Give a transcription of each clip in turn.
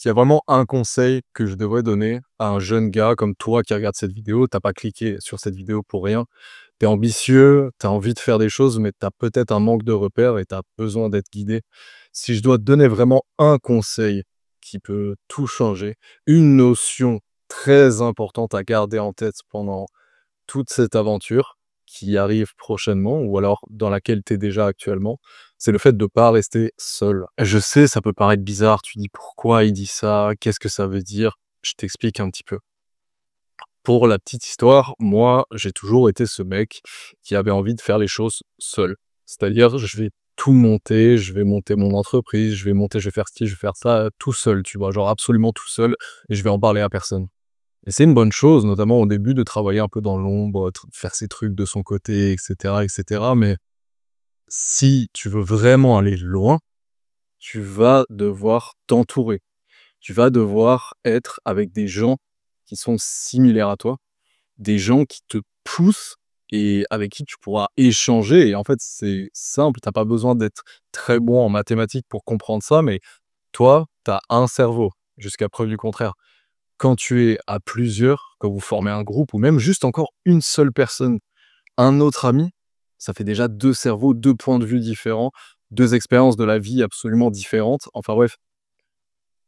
S'il y a vraiment un conseil que je devrais donner à un jeune gars comme toi qui regarde cette vidéo, t'as pas cliqué sur cette vidéo pour rien. Tu es ambitieux, tu as envie de faire des choses, mais tu as peut-être un manque de repères et tu as besoin d'être guidé. Si je dois te donner vraiment un conseil qui peut tout changer, une notion très importante à garder en tête pendant toute cette aventure qui arrive prochainement ou alors dans laquelle tu es déjà actuellement, c'est le fait de pas rester seul. Je sais, ça peut paraître bizarre, tu dis: «Pourquoi il dit ça? Qu'est-ce que ça veut dire?» Je t'explique un petit peu. Pour la petite histoire, moi, j'ai toujours été ce mec qui avait envie de faire les choses seul. C'est-à-dire, je vais tout monter, je vais monter mon entreprise, je vais faire ci, je vais faire ça, tout seul, tu vois? Genre absolument tout seul et je vais en parler à personne. Et c'est une bonne chose, notamment au début, de travailler un peu dans l'ombre, faire ses trucs de son côté, et cetera. Mais si tu veux vraiment aller loin, tu vas devoir t'entourer. Tu vas devoir être avec des gens qui sont similaires à toi, des gens qui te poussent et avec qui tu pourras échanger. Et en fait, c'est simple, t'as pas besoin d'être très bon en mathématiques pour comprendre ça, mais toi, tu as un cerveau, jusqu'à preuve du contraire. Quand tu es à plusieurs, quand vous formez un groupe ou même juste encore une seule personne, un autre ami, ça fait déjà 2 cerveaux, 2 points de vue différents, 2 expériences de la vie absolument différentes. Enfin bref,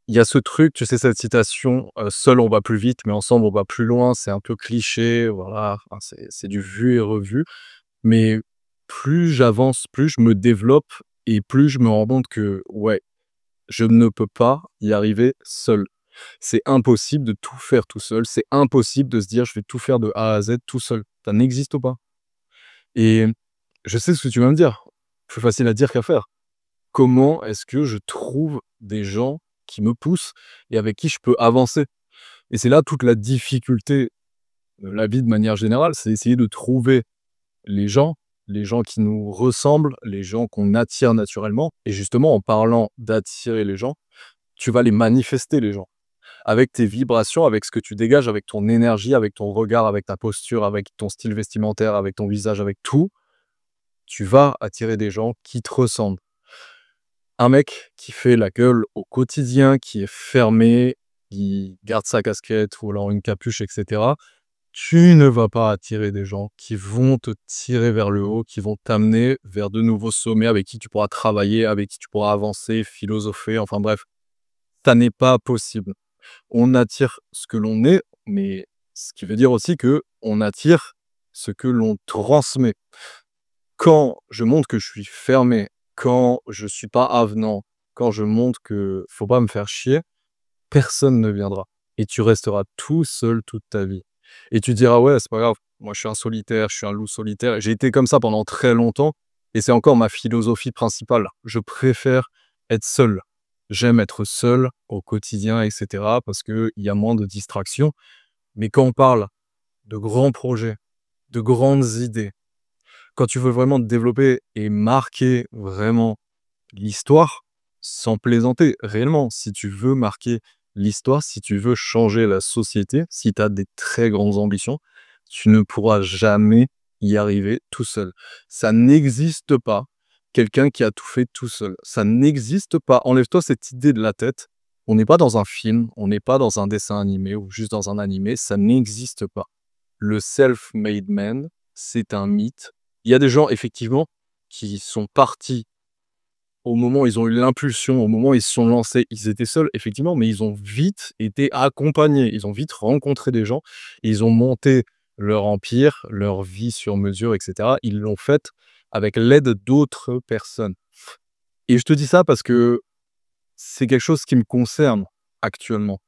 il y a ce truc, tu sais cette citation, «Seul on va plus vite, mais ensemble on va plus loin». C'est un peu cliché, voilà, enfin c'est du vu et revu. Mais plus j'avance, plus je me développe et plus je me rends compte que, ouais, je ne peux pas y arriver seul. C'est impossible de tout faire tout seul. C'est impossible de se dire: «Je vais tout faire de A à Z tout seul». Ça n'existe pas. Et je sais ce que tu vas me dire. Plus facile à dire qu'à faire. Comment est-ce que je trouve des gens qui me poussent et avec qui je peux avancer? Et c'est là toute la difficulté de la vie de manière générale, c'est essayer de trouver les les gens qui nous ressemblent, les gens qu'on attire naturellement. Et justement, en parlant d'attirer les gens, tu vas les manifester, les gens. Avec tes vibrations, avec ce que tu dégages, avec ton énergie, avec ton regard, avec ta posture, avec ton style vestimentaire, avec ton visage, avec tout, tu vas attirer des gens qui te ressemblent. Un mec qui fait la gueule au quotidien, qui est fermé, qui garde sa casquette ou alors une capuche, et cetera, tu ne vas pas attirer des gens qui vont te tirer vers le haut, qui vont t'amener vers de nouveaux sommets avec qui tu pourras travailler, avec qui tu pourras avancer, philosopher, enfin bref, ça n'est pas possible. On attire ce que l'on est, mais ce qui veut dire aussi que on attire ce que l'on transmet. Quand je montre que je suis fermé, quand je suis pas avenant, quand je montre que faut pas me faire chier, personne ne viendra et tu resteras tout seul toute ta vie. Et tu diras: «Ouais, c'est pas grave, moi je suis un solitaire, je suis un loup solitaire» et j'ai été comme ça pendant très longtemps et c'est encore ma philosophie principale. Je préfère être seul. J'aime être seul au quotidien et cetera parce qu'il y a moins de distractions. Mais quand on parle de grands projets, de grandes idées, quand tu veux vraiment te développer et marquer vraiment l'histoire, sans plaisanter, réellement, si tu veux marquer l'histoire, si tu veux changer la société, si tu as des très grandes ambitions, tu ne pourras jamais y arriver tout seul. Ça n'existe pas, quelqu'un qui a tout fait tout seul. Ça n'existe pas. Enlève-toi cette idée de la tête. On n'est pas dans un film, on n'est pas dans un dessin animé ou juste dans un animé, ça n'existe pas. Le self-made man, c'est un mythe. Il y a des gens, effectivement, qui sont partis au moment où ils ont eu l'impulsion, au moment où ils se sont lancés, ils étaient seuls, effectivement, mais ils ont vite été accompagnés. Ils ont vite rencontré des gens. Ils ont monté leur empire, leur vie sur mesure, et cetera. Ils l'ont faite avec l'aide d'autres personnes. Et je te dis ça parce que c'est quelque chose qui me concerne actuellement.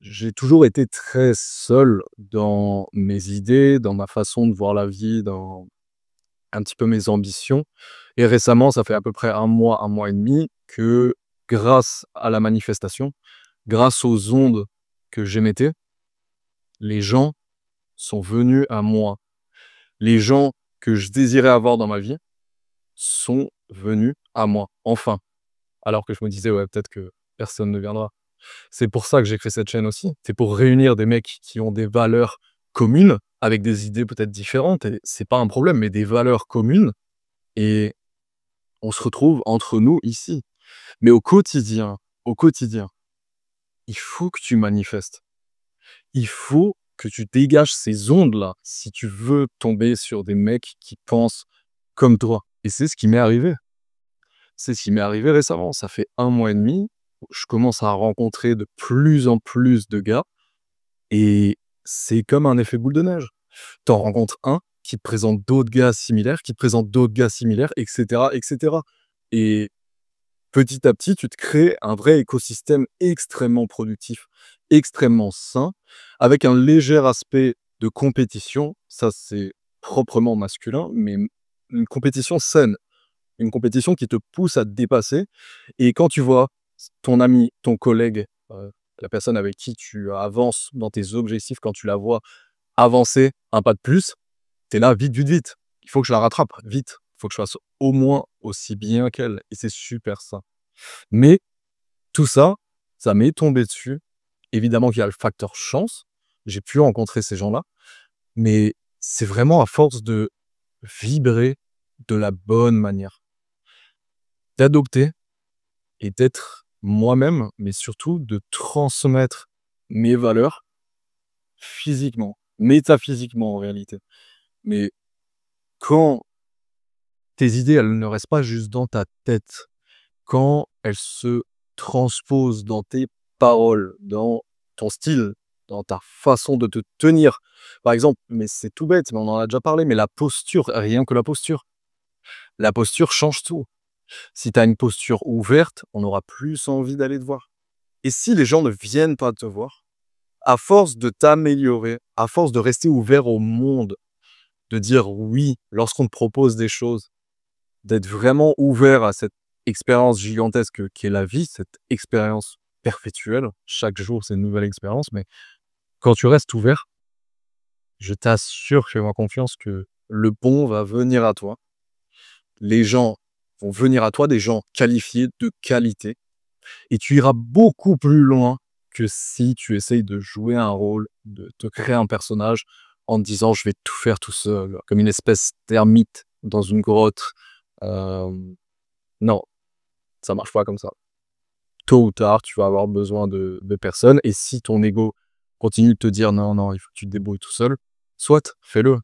J'ai toujours été très seul dans mes idées, dans ma façon de voir la vie, dans un petit peu mes ambitions. Et récemment, ça fait à peu près un mois et demi que grâce à la manifestation, grâce aux ondes que j'émettais, les gens sont venus à moi. Les gens que je désirais avoir dans ma vie sont venus à moi, enfin. Alors que je me disais: «Ouais, peut-être que personne ne viendra». C'est pour ça que j'ai créé cette chaîne aussi. C'est pour réunir des mecs qui ont des valeurs communes, avec des idées peut-être différentes et c'est pas un problème, mais des valeurs communes et on se retrouve entre nous ici. Mais au quotidien, il faut que tu manifestes. Il faut que tu dégages ces ondes-là si tu veux tomber sur des mecs qui pensent comme toi. Et c'est ce qui m'est arrivé. C'est ce qui m'est arrivé récemment. Ça fait 1 mois et demi, je commence à rencontrer de plus en plus de gars et c'est comme un effet boule de neige. Tu en rencontres un qui te présente d'autres gars similaires, qui te présente d'autres gars similaires, et cetera, et cetera. Et petit à petit, tu te crées un vrai écosystème extrêmement productif, extrêmement sain, avec un léger aspect de compétition. Ça, c'est proprement masculin, mais une compétition saine, une compétition qui te pousse à te dépasser. Et quand tu vois ton ami, ton collègue, la personne avec qui tu avances dans tes objectifs, quand tu la vois avancer un pas de plus, tu es là, vite, vite, vite. Il faut que je la rattrape, vite. Il faut que je fasse au moins aussi bien qu'elle. Et c'est super ça. Mais tout ça, ça m'est tombé dessus. Évidemment qu'il y a le facteur chance. J'ai pu rencontrer ces gens-là. Mais c'est vraiment à force de vibrer de la bonne manière, d'adopter et d'être moi-même, mais surtout de transmettre mes valeurs physiquement, métaphysiquement en réalité. Mais quand tes idées, elles ne restent pas juste dans ta tête, quand elles se transposent dans tes paroles, dans ton style, dans ta façon de te tenir. Par exemple, mais c'est tout bête, mais on en a déjà parlé, mais la posture, rien que la posture. La posture change tout. Si tu as une posture ouverte, on aura plus envie d'aller te voir. Et si les gens ne viennent pas te voir, à force de t'améliorer, à force de rester ouvert au monde, de dire oui lorsqu'on te propose des choses, d'être vraiment ouvert à cette expérience gigantesque qu'est la vie, cette expérience perpétuelle. Chaque jour, c'est une nouvelle expérience, mais quand tu restes ouvert, je t'assure, fais-moi confiance que le bon va venir à toi. Les gens vont venir à toi, des gens qualifiés, de qualité, et tu iras beaucoup plus loin que si tu essayes de jouer un rôle, de te créer un personnage en te disant je vais tout faire tout seul, comme une espèce d'ermite dans une grotte. Non, ça marche pas comme ça. Tôt ou tard, tu vas avoir besoin de personnes. Et si ton ego continue de te dire non, non, il faut que tu te débrouilles tout seul, soit fais-le,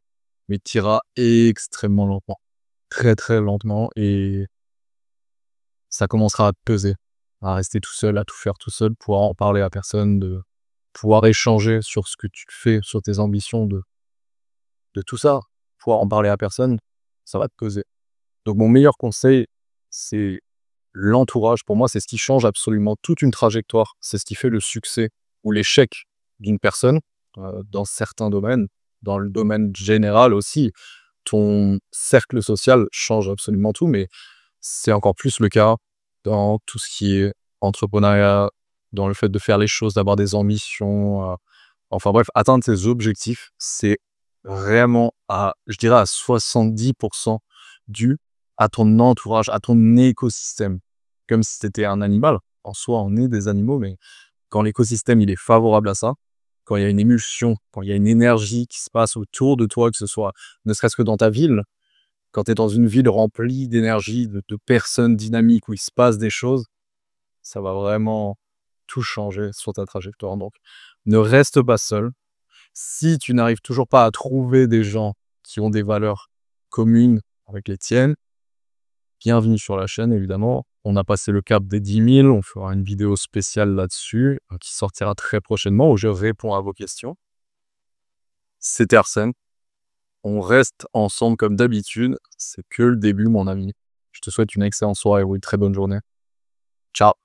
mais tu iras extrêmement lentement, très très lentement, et ça commencera à te peser, à rester tout seul, à tout faire tout seul, pouvoir en parler à personne, de pouvoir échanger sur ce que tu fais, sur tes ambitions, de tout ça, pouvoir en parler à personne, ça va te peser. Donc mon meilleur conseil, c'est l'entourage. Pour moi, c'est ce qui change absolument toute une trajectoire. C'est ce qui fait le succès ou l'échec d'une personne, dans certains domaines. Dans le domaine général aussi, ton cercle social change absolument tout, mais c'est encore plus le cas dans tout ce qui est entrepreneuriat, dans le fait de faire les choses, d'avoir des ambitions, enfin bref, atteindre ses objectifs, c'est vraiment à, je dirais à 70 dû à ton entourage, à ton écosystème. Comme si tu étais un animal. En soi, on est des animaux, mais quand l'écosystème, il est favorable à ça, quand il y a une émulsion, quand il y a une énergie qui se passe autour de toi, que ce soit ne serait-ce que dans ta ville, quand tu es dans une ville remplie d'énergie, de personnes dynamiques, où il se passe des choses, ça va vraiment tout changer sur ta trajectoire. Donc, ne reste pas seul. Si tu n'arrives toujours pas à trouver des gens qui ont des valeurs communes avec les tiennes, bienvenue sur la chaîne, évidemment. On a passé le cap des 10 000. On fera une vidéo spéciale là-dessus, qui sortira très prochainement, où je réponds à vos questions. C'était Arsène. On reste ensemble comme d'habitude. C'est que le début, mon ami. Je te souhaite une excellente soirée ou une très bonne journée. Ciao.